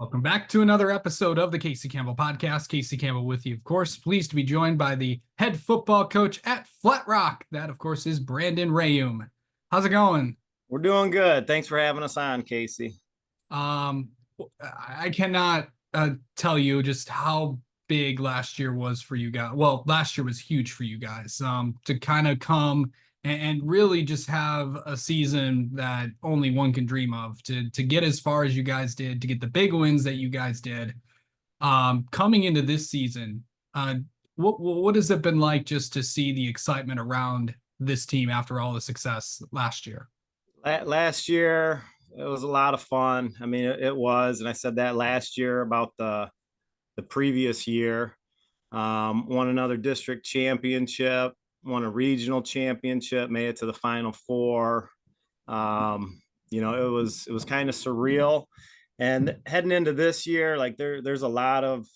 Welcome back to another episode of the Casey Campbell Podcast. Casey Campbell with you, of course. Pleased to be joined by the head football coach at Flat Rock. That, of course, is Brandon Reaume. How's it going? We're doing good. Thanks for having us on, Casey. Um, I cannot tell you just how big last year was for you guys. Well, last year was huge for you guys. To kind of come and really just have a season that only one can dream of. To get as far as you guys did, to get the big wins that you guys did. Coming into this season, what has it been like just to see the excitement around this team after all the success last year? Last year, it was a lot of fun. I mean, it was, and I said that last year about the previous year. Won another district championship, won a regional championship, made it to the Final Four. It was kind of surreal. And heading into this year, like there's a lot of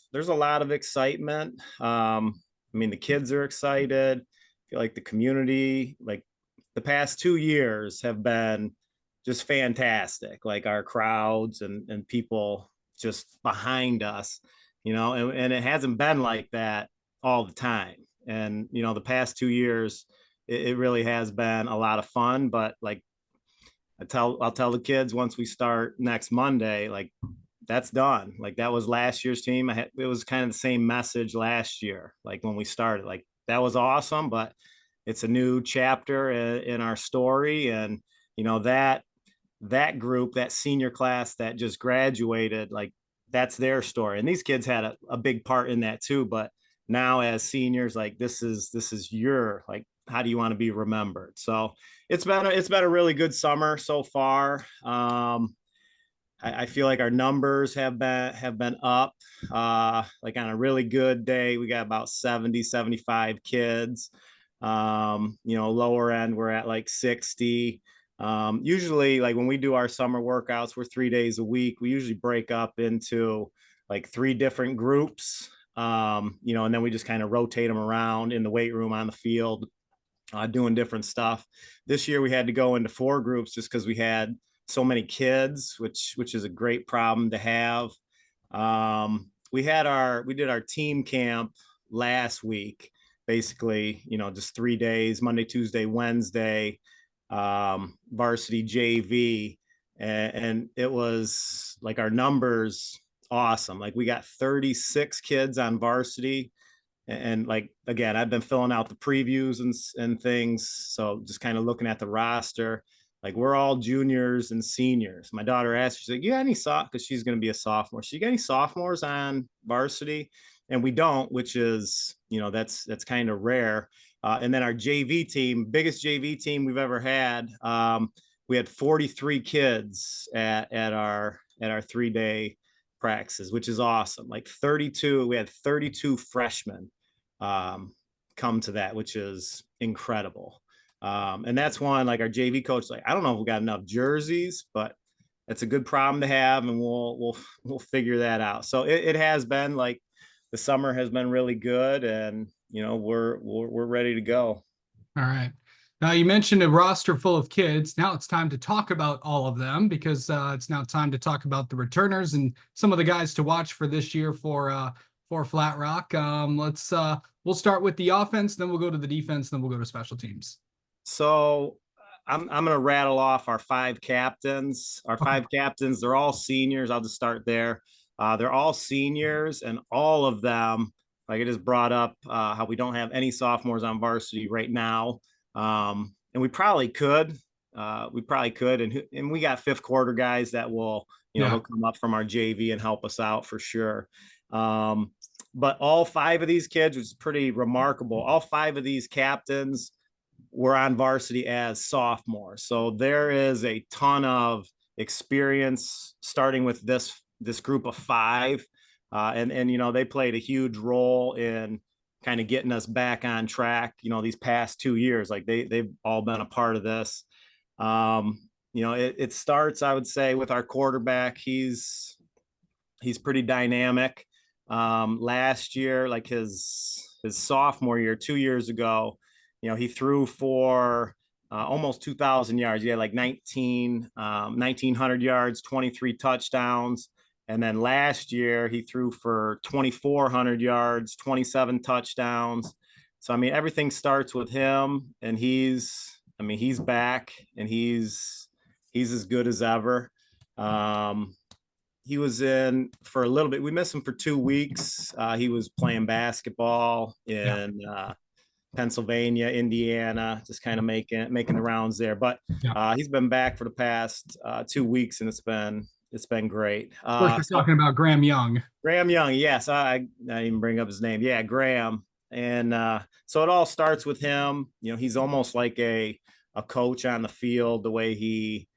excitement. I mean, the kids are excited. I feel like the community, like the past 2 years have been just fantastic. Like our crowds and people just behind us, and it hasn't been like that all the time. And, the past 2 years, it really has been a lot of fun. But like I'll tell the kids once we start next Monday, like that's done. Like that was last year's team. It was kind of the same message last year. Like when we started, like that was awesome, but it's a new chapter in our story. And, that group, that senior class that just graduated, like that's their story. And these kids had a big part in that too. But now as seniors, like this is your, like, how do you want to be remembered? So it's been a really good summer so far. I feel like our numbers have been up. Like on a really good day, we got about 70, 75 kids. Lower end, we're at like 60. Usually, like when we do our summer workouts, we're 3 days a week. We usually break up into like three different groups. And then we just kind of rotate them around in the weight room, on the field, doing different stuff. This year we had to go into four groups just because we had so many kids, which is a great problem to have. We did our team camp last week, basically, just 3 days, Monday, Tuesday, Wednesday, varsity JV. And it was like our numbers awesome. Like we got 36 kids on varsity. And like, again, I've been filling out the previews and things. So just kind of looking at the roster, like we're all juniors and seniors. My daughter asked, she's like, you got any because she's going to be a sophomore. She got any sophomores on varsity? And we don't, which is, that's kind of rare. And then our JV team, biggest JV team we've ever had. We had 43 kids at our 3 day practices, which is awesome. Like 32, we had 32 freshmen come to that, which is incredible. And that's one, like our JV coach, like, I don't know if we got enough jerseys, but it's a good problem to have, and we'll figure that out. So it has been like the summer has been really good, and we're ready to go. All right. Now, you mentioned a roster full of kids. Now it's time to talk about all of them because it's now time to talk about the returners and some of the guys to watch for this year for Flat Rock. We'll start with the offense, then we'll go to the defense, then we'll go to special teams. So I'm gonna rattle off our five captains. Our five captains, they're all seniors. I'll just start there. They're all seniors, and all of them, like it is brought up, how we don't have any sophomores on varsity right now. And we probably could. And we got fifth quarter guys that will, they'll come up from our JV and help us out for sure. But all five of these kids, which is pretty remarkable, all five of these captains were on varsity as sophomores. So there is a ton of experience starting with this group of five. And they played a huge role in kind of getting us back on track, these past 2 years. Like they've all been a part of this. It starts, I would say, with our quarterback. He's pretty dynamic. Last year, like his sophomore year, 2 years ago, he threw for almost 2,000 yards. He had like 1,900 yards, 23 touchdowns. And then last year he threw for 2,400 yards, 27 touchdowns. So I mean, everything starts with him, and he's back, and he's as good as ever. Um, he was in for a little bit. We missed him for 2 weeks. He was playing basketball Yeah. in Pennsylvania, Indiana, just kind of making the rounds there. But Yeah. Of he's been back for the past 2 weeks, and it's been great. course, you're So talking about Graham Young. Graham Young, yes, I didn't even bring up his name. Yeah, Graham, and so it all starts with him. He's almost like a coach on the field, the way he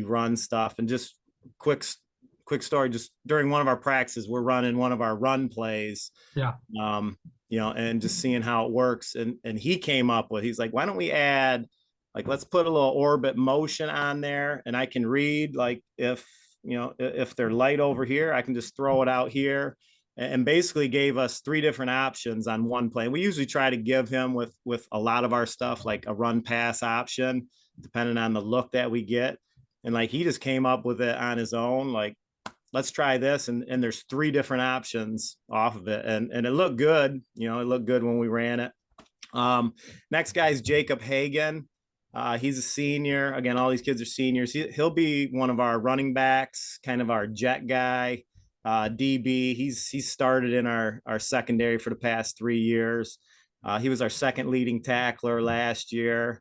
runs stuff. And just quick quick story, just during one of our practices, we're running one of our run plays, Yeah. um, and just seeing how it works. And he came up with, he's like, why don't we add, like, let's put a little orbit motion on there, and I can read, like, if they're light over here, I can just throw it out here. And basically gave us three different options on one play. We usually try to give him with a lot of our stuff, like a run pass option, depending on the look that we get. And like he just came up with it on his own, like, let's try this. And there's three different options off of it. And it looked good. It looked good when we ran it. Next guy is Jacob Hagan. He's a senior. Again, all these kids are seniors. He'll be one of our running backs, kind of our jet guy, DB. He's started in our secondary for the past 3 years. He was our second leading tackler last year.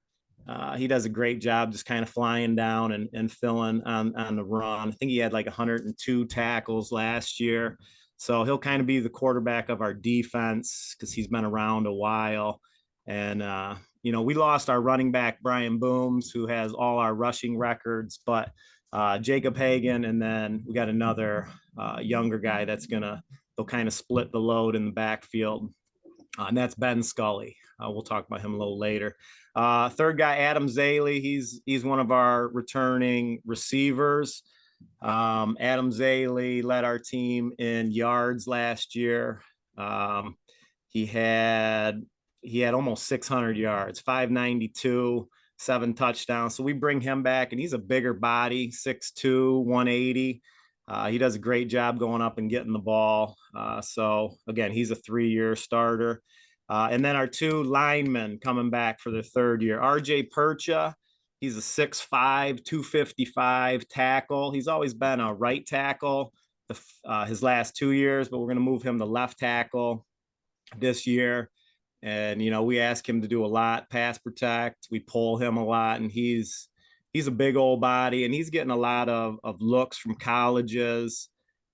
He does a great job just kind of flying down and filling on the run. I think he had like 102 tackles last year. So he'll kind of be the quarterback of our defense because he's been around a while. And, we lost our running back, Brian Booms, who has all our rushing records, but Jacob Hagan, and then we got another younger guy they'll kind of split the load in the backfield. And that's Ben Scully. We'll talk about him a little later. Third guy, Adam Zaley. He's one of our returning receivers. Adam Zaley led our team in yards last year. He had almost 600 yards, 592, 7 touchdowns. So we bring him back, and he's a bigger body, 6'2", 180. He does a great job going up and getting the ball. So again, he's a 3-year starter. And then our two linemen coming back for their third year. RJ Percha, he's a 6'5", 255 tackle. He's always been a right tackle his last 2 years, but we're going to move him to left tackle this year. And, we ask him to do a lot, pass protect. We pull him a lot, and he's a big old body, and he's getting a lot of looks from colleges,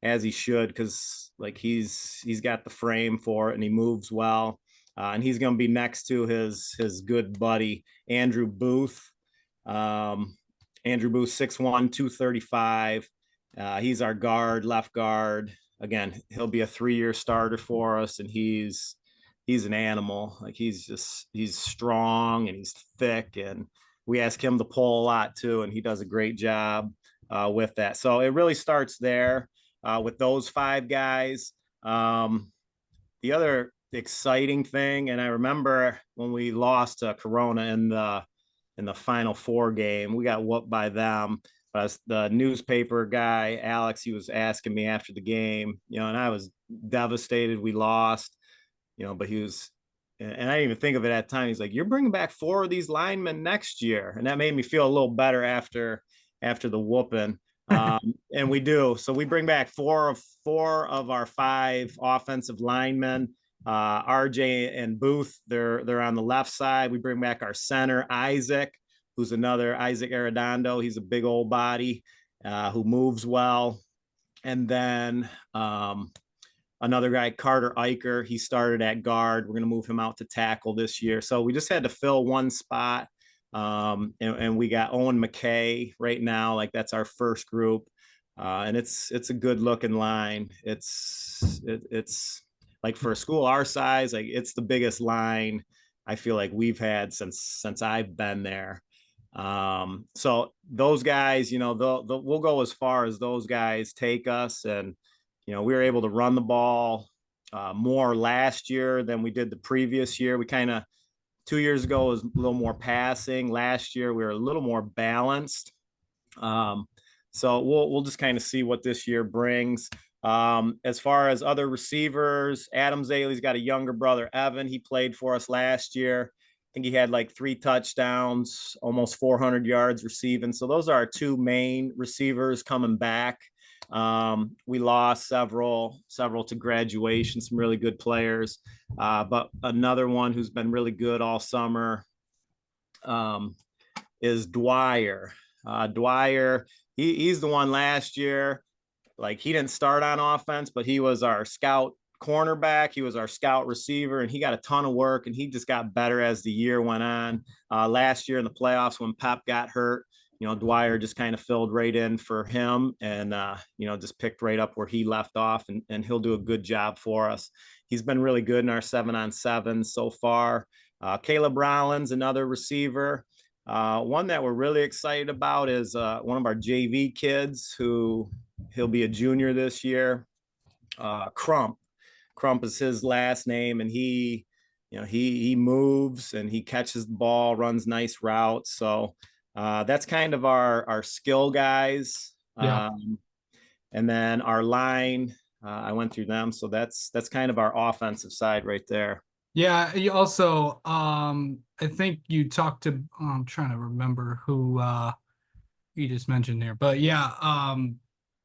as he should, because like he's got the frame for it, and he moves well. And he's going to be next to his good buddy, Andrew Booth. Andrew Booth, 6'1", 235. He's our left guard. Again, he'll be a 3-year starter for us, and he's an animal. Like he's strong, and he's thick, and we ask him to pull a lot too, and he does a great job with that. So it really starts there with those 5 guys. The other exciting thing, and I remember when we lost to Corona in the Final Four game, we got whooped by them. But the newspaper guy, Alex, he was asking me after the game, and I was devastated we lost, but he was, and I didn't even think of it at the time. He's like, "You're bringing back 4 of these linemen next year," and that made me feel a little better after the whooping. And we do. So we bring back four of our 5 offensive linemen. RJ and Booth, they're on the left side. We bring back our center, Isaac, who's another Isaac Arredondo. He's a big old body who moves well. And then another guy, Carter Eicher, he started at guard. We're going to move him out to tackle this year. So we just had to fill one spot. And we got Owen McKay right now. Like that's our first group. And it's a good looking line. It's like for a school our size, like it's the biggest line I feel like we've had since I've been there. So those guys, we'll go as far as those guys take us. And, we were able to run the ball more last year than we did the previous year. We kind of, 2 years ago was a little more passing. Last year we were a little more balanced. So we'll just kind of see what this year brings. As far as other receivers, Adam Zaley's got a younger brother, Evan. He played for us last year. I think he had like 3 touchdowns, almost 400 yards receiving. So those are our two main receivers coming back. We lost several to graduation, some really good players. But another one who's been really good all summer um, is Dwyer. Dwyer, he's the one last year. Like he didn't start on offense, but he was our scout cornerback. He was our scout receiver, and he got a ton of work. And he just got better as the year went on. Last year in the playoffs, when Pep got hurt, Dwyer just kind of filled right in for him, and just picked right up where he left off, and he'll do a good job for us. He's been really good in our 7-on-7 so far. Caleb Rollins, another receiver. One that we're really excited about is one of our JV kids who he'll be a junior this year. Crump. Crump is his last name, and he moves and he catches the ball, runs nice routes. So that's kind of our skill guys. Yeah. And then our line, I went through them. So that's kind of our offensive side right there. Yeah, you also I think you talked to I'm trying to remember who you just mentioned there. But yeah,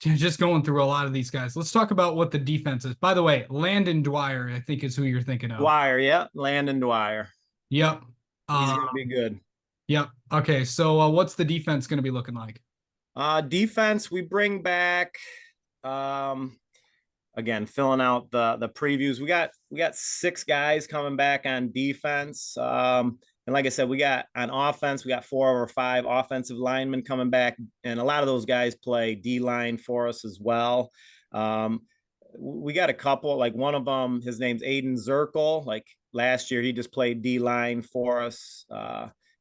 just going through a lot of these guys. Let's talk about what the defense is. By the way, Landon Dwyer, I think is who you're thinking of. Dwyer, yeah, Landon Dwyer. Yep. He's Uh, going to be good. yep. Okay, so what's the defense going to be looking like? Defense, we bring back um again, filling out the previews. We got 6 guys coming back on defense. And like I said, we got on offense, we got 4 or 5 offensive linemen coming back, and a lot of those guys play D line for us as well. Um, we got a couple, like one of them, his name's Aiden Zirkle. Like last year, he just played D line for us.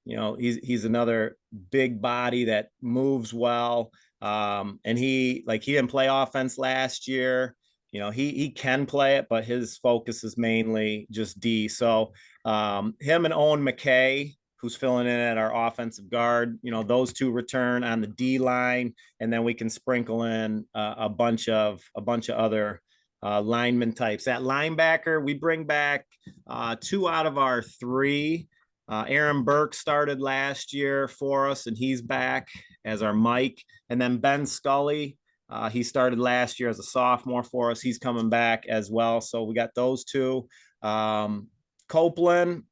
He's another big body that moves well. And he didn't play offense last year. He can play it, but his focus is mainly just D. So him and Owen McKay, who's filling in at our offensive guard, those two return on the D line, and then we can sprinkle in a bunch of other lineman types. At linebacker, we bring back 2 out of our 3. Aaron Burke started last year for us, and he's back as our Mike. And then Ben Scully, he started last year as a sophomore for us. He's coming back as well. So we got those 2. Copeland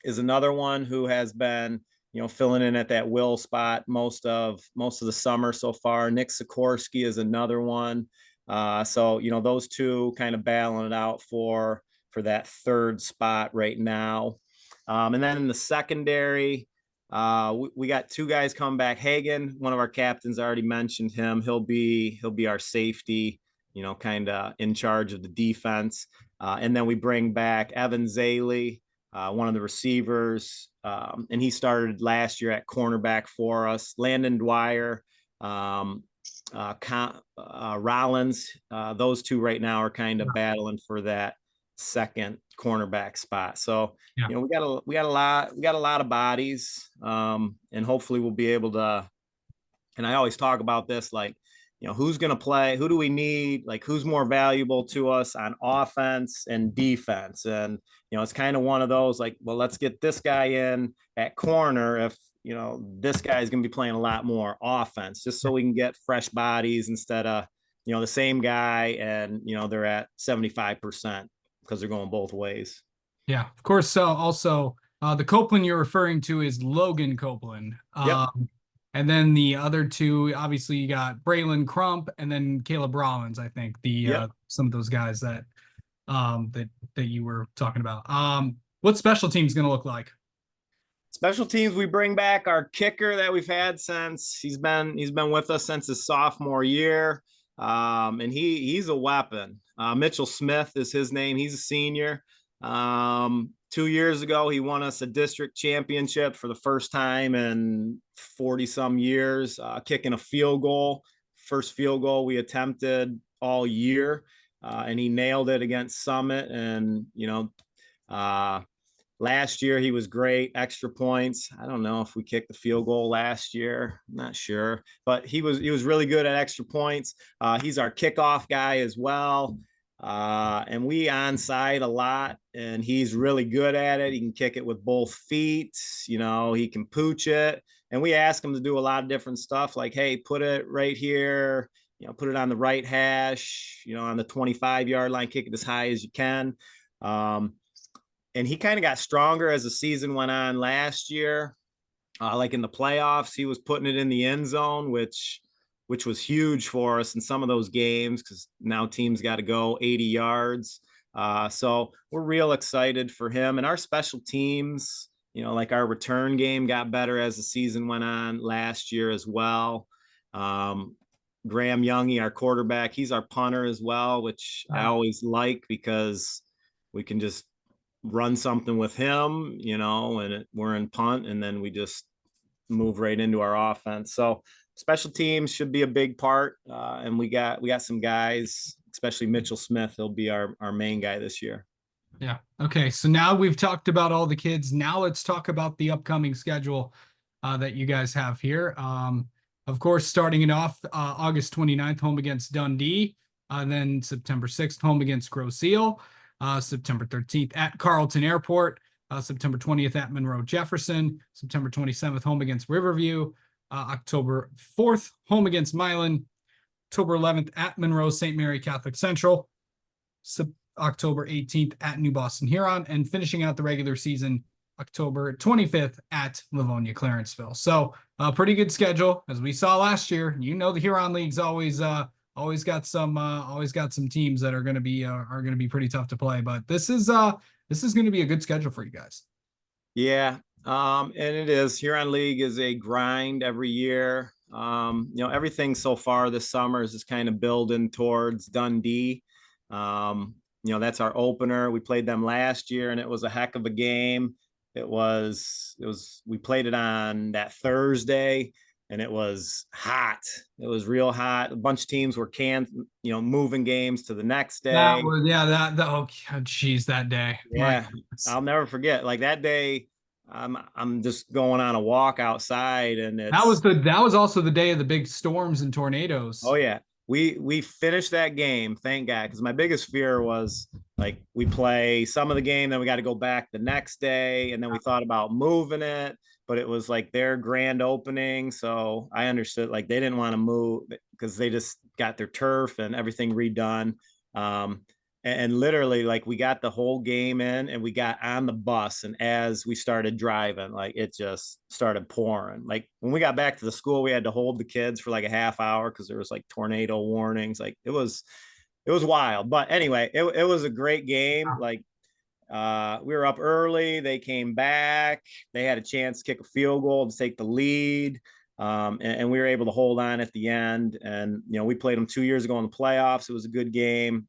is another one who has been, filling in at that will spot most of the summer so far. Nick Sikorsky is another one. So those 2 kind of battling it out for that 3rd spot right now. And then in the secondary, we got 2 guys coming back. Hagan, one of our captains, already mentioned him. He'll be our safety, kind of in charge of the defense. And then we bring back Evan Zaley, one of the receivers, and he started last year at cornerback for us. Landon Dwyer, Rollins, those 2 right now are kind of battling for that 2nd cornerback spot. So Yeah. we got a lot of bodies, and hopefully we'll be able to. And I always talk about this, like, who's going to play, who do we need, like who's more valuable to us on offense and defense. And it's kind of one of those, like, well, let's get this guy in at corner if this guy's going to be playing a lot more offense, just so we can get fresh bodies instead of the same guy, and they're at 75% because they're going both ways. Yeah, of course. So also, the Copeland you're referring to is Logan Copeland. Yep. And then the other 2, obviously, you got Braylon Crump and then Caleb Rollins. I think Yep. some of those guys that you were talking about. What special teams going to look like? Special teams, we bring back our kicker that we've had since he's been with us since his sophomore year. And he's a weapon. Mitchell Smith is his name. He's a senior. 2 years ago, he won us a district championship for the first time in 40 some years, kicking a field goal, first field goal we attempted all year. And he nailed it against Summit. And, Last year he was great, extra points. I don't know if we kicked the field goal last year. I'm not sure, but he was really good at extra points. He's our kickoff guy as well. And we onside a lot, and he's really good at it. He can kick it with both feet. He can pooch it. And we ask him to do a lot of different stuff, like, hey, put it right here. Put it on the right hash. On the 25-yard line, kick it as high as you can. And he kind of got stronger as the season went on last year. Like in the playoffs, he was putting it in the end zone, which was huge for us in some of those games because now teams got to go 80 yards. So we're real excited for him and our special teams. Like our return game got better as the season went on last year as well. Graham Youngie, our quarterback, he's our punter as well, which I Yeah. always like because we can just run something with him, and we're in punt, and then we just move right into our offense. So special teams should be a big part, and we got some guys, especially Mitchell Smith. He'll be our main guy this year. Yeah. Okay. So now we've talked about all the kids. Now let's talk about the upcoming schedule that you guys have here. Of course, starting it off August 29th, home against Dundee. Then September 6th, home against Grosse Ile. September 13th at Carleton Airport. September 20th at Monroe Jefferson. September 27th, home against Riverview. October 4th, home against Milan. October 11th at Monroe St. Mary Catholic Central. October 18th at New Boston Huron, and finishing out the regular season October 25th at Livonia Clarenceville. So a pretty good schedule as we saw last year. The Huron League's always got some teams that are going to be pretty tough to play, but this is going to be a good schedule for you guys. Yeah, and it is. Huron League is a grind every year. Everything so far this summer is just kind of building towards Dundee. That's our opener. We played them last year, and it was a heck of a game. We played it on that Thursday, and it was hot. It was real hot. A bunch of teams were moving games to the next That day. was yeah that oh geez that day my Yeah, goodness. I'll never forget. Like that day, I'm just going on a walk outside, and That was also the day of the big storms and oh tornadoes. yeah, we finished that game, thank God, because my biggest fear was like we play some of the game, then we got to go back the next day, and then we thought about moving it, but it was like their grand opening, so I understood like they didn't want to move because they just got their turf and everything redone. Um, and literally like we got the whole game in and we got on the bus, and as we started driving, like it just started pouring. Like when we got back to the school, we had to hold the kids for like a half hour because there was like tornado warnings. Like it was wild, but anyway, it was a great game. Like we were up early, they came back, they had a chance to kick a field goal to take the lead. And we were able to hold on at the end, and we played them 2 years ago in the playoffs. It was a good game.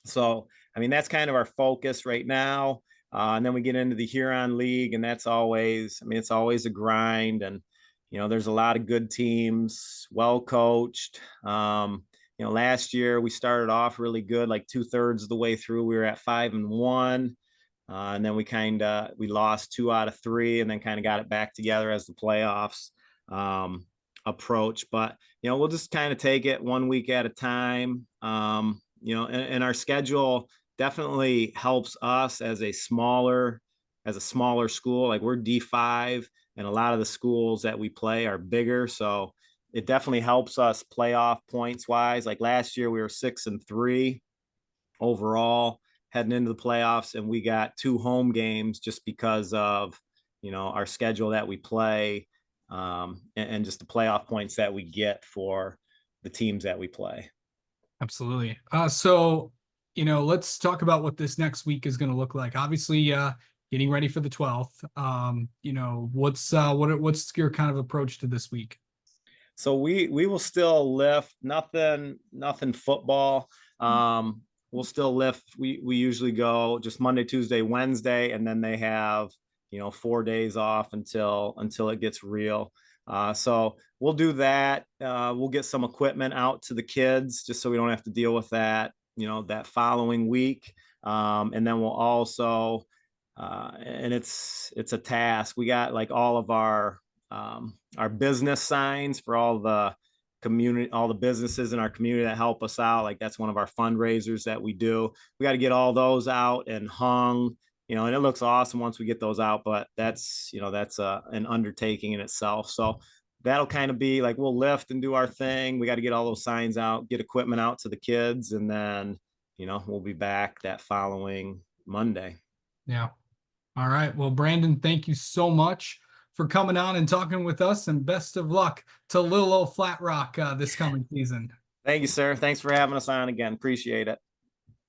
So, I mean, that's kind of our focus right now. And then we get into the Huron League, and it's always a grind. And, there's a lot of good teams, well coached. Last year we started off really good, like 2/3 of the way through. We were at 5-1. And then we lost 2 out of 3, and then kind of got it back together as the playoffs approach. But, we'll just kind of take it one week at a time. And our schedule definitely helps us as a smaller school. Like we're D5, and a lot of the schools that we play are bigger, so it definitely helps us playoff points wise. Like last year we were 6-3 overall heading into the playoffs, and we got 2 home games just because of our schedule that we play, and just the playoff points that we get for the teams that we play. Absolutely. Let's talk about what this next week is going to look like. Obviously, getting ready for the 12th. What's your kind of approach to this week? So we will still lift nothing football. We'll still lift. We usually go just Monday, Tuesday, Wednesday, and then they have 4 days off until it gets real. So we'll do that. We'll get some equipment out to the kids just so we don't have to deal with that that following week. And then we'll also and it's a task. We got like all of our business signs for all the community, all the businesses in our community that help us out. Like that's one of our fundraisers that we do. We got to get all those out and hung, and it looks awesome once we get those out. But that's an undertaking in itself. So that'll kind of be like we'll lift and do our thing. We got to get all those signs out, get equipment out to the kids, and then we'll be back that following Monday. Yeah. All right. Well, Brandon, thank you so much for coming on and talking with us, and best of luck to little old Flat Rock this coming season. Thank you, sir. Thanks for having us on again. Appreciate it.